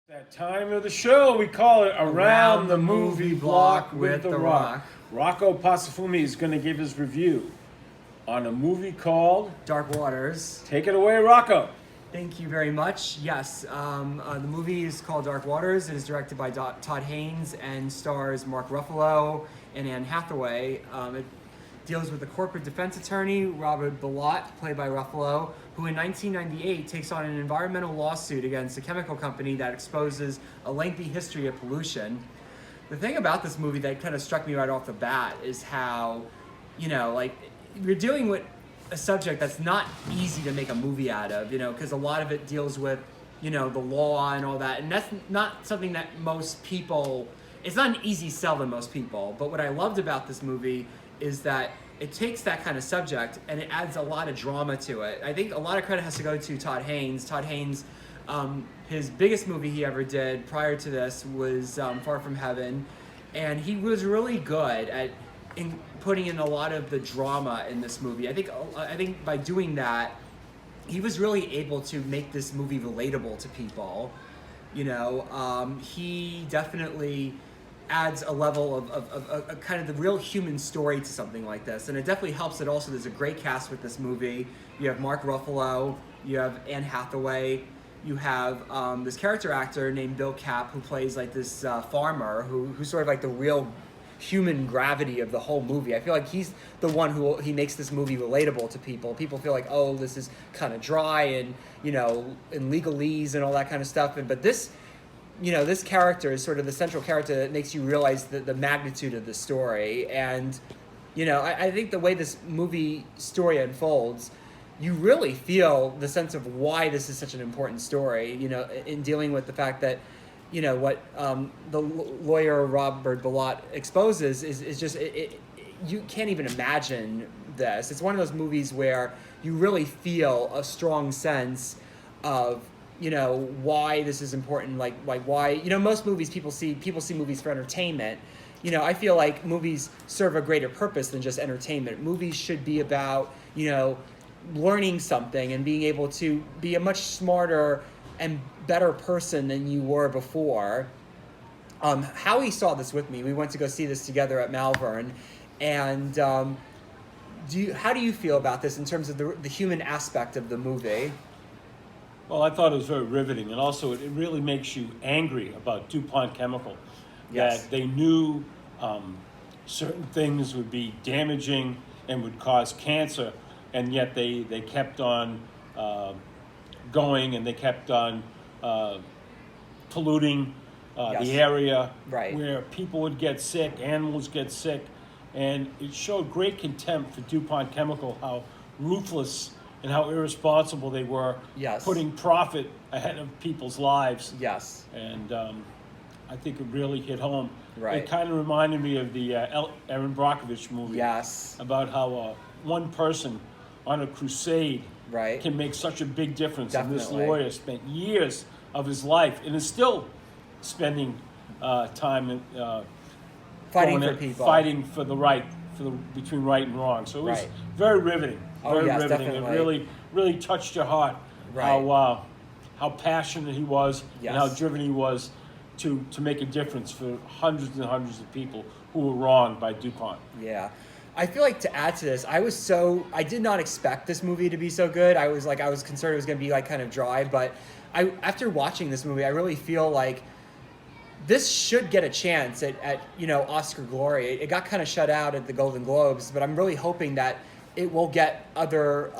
That time of the show, we call it Around the Movie Block with The Rock. Rocco Passafuime is going to give his review on a movie called Dark Waters. Take it away, Rocco. Thank you very much. Yes, the movie is called Dark Waters. It is directed by Todd Haynes and stars Mark Ruffalo and Anne Hathaway. It deals with a corporate defense attorney, Robert Bilott, played by Ruffalo, who in 1998 takes on an environmental lawsuit against a chemical company that exposes a lengthy history of pollution. The thing about this movie that kind of struck me right off the bat is how, you're dealing with a subject that's not easy to make a movie out of, because a lot of it deals with, the law and all that. And that's not something that most people, it's not an easy sell to most people. But what I loved about this movie is that it takes that kind of subject and it adds a lot of drama to it. I think a lot of credit has to go to Todd Haynes. Todd Haynes, his biggest movie he ever did prior to this was Far From Heaven. And he was really good at putting in a lot of the drama in this movie. I think by doing that, he was really able to make this movie relatable to people. He definitely adds a level of kind of the real human story to something like this. And it definitely helps that also there's a great cast with this movie. You have Mark Ruffalo, you have Anne Hathaway, you have this character actor named Bill Capp who plays like this farmer who's sort of like the real human gravity of the whole movie. I feel like he's the one he makes this movie relatable to people. People feel like, oh, this is kind of dry and, and legalese and all that kind of stuff. But this character is sort of the central character that makes you realize the magnitude of the story. And, I think the way this movie story unfolds, you really feel the sense of why this is such an important story, in dealing with the fact that, what the lawyer Robert Bilott exposes is just, you can't even imagine this. It's one of those movies where you really feel a strong sense of, why this is important, like why, most movies people see movies for entertainment. I feel like movies serve a greater purpose than just entertainment. Movies should be about, learning something and being able to be a much smarter and better person than you were before. Howie saw this with me. We went to go see this together at Malvern. And how do you feel about this in terms of the human aspect of the movie? Well, I thought it was very riveting, and also it really makes you angry about DuPont Chemical. Yes. That they knew certain things would be damaging and would cause cancer, and yet they kept on going, and they kept on polluting Yes. the area, Right. where people would get sick, animals get sick, and it showed great contempt for DuPont Chemical, how ruthless and how irresponsible they were, Yes. putting profit ahead of people's lives. Yes. And I think it really hit home. Right. It kind of reminded me of the Erin Brockovich movie. Yes. About how one person on a crusade Right. can make such a big difference. And this Definitely. lawyer spent years of his life and is still spending time Fighting going for people. fighting for the right, between right and wrong. So it was Right. very riveting. Oh, Very yes, riveting. definitely. It really touched your heart. Right. How passionate he was, Yes. and how driven he was to make a difference for hundreds and hundreds of people who were wronged by DuPont. Yeah. I feel like to add to this, I did not expect this movie to be so good. I was concerned it was going to be like kind of dry, but after watching this movie, I really feel like this should get a chance at Oscar glory. It got kind of shut out at the Golden Globes, but I'm really hoping that it will get other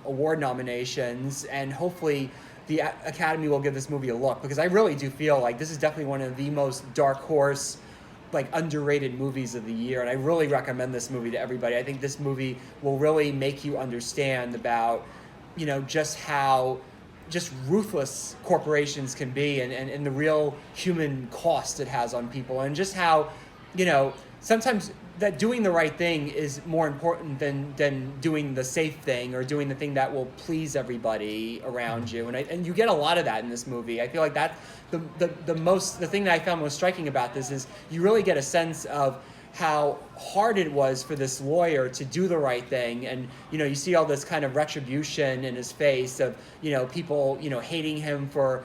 award nominations, and hopefully the Academy will give this movie a look, because I really do feel like this is definitely one of the most dark horse, like underrated movies of the year, and I really recommend this movie to everybody. I think this movie will really make you understand about, just how just ruthless corporations can be, and the real human cost it has on people, and just how, sometimes that doing the right thing is more important than doing the safe thing or doing the thing that will please everybody around you. And you get a lot of that in this movie. I feel like that the thing that I found most striking about this is you really get a sense of how hard it was for this lawyer to do the right thing. And, you see all this kind of retribution in his face of, people, hating him for,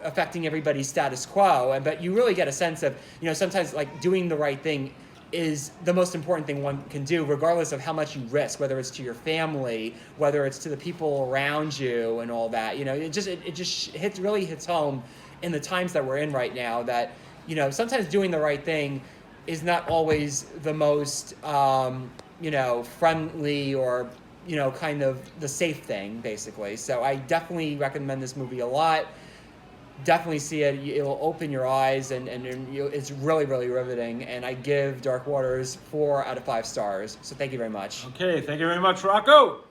affecting everybody's status quo. But you really get a sense of, sometimes like doing the right thing is the most important thing one can do, regardless of how much you risk, whether it's to your family, whether it's to the people around you and all that. It just really hits home in the times that we're in right now that, sometimes doing the right thing is not always the most, friendly or, kind of the safe thing, basically. So I definitely recommend this movie a lot. Definitely see it. It will open your eyes, and it's really, really riveting. And I give Dark Waters 4 out of 5 stars. So thank you very much. Okay, thank you very much, Rocco.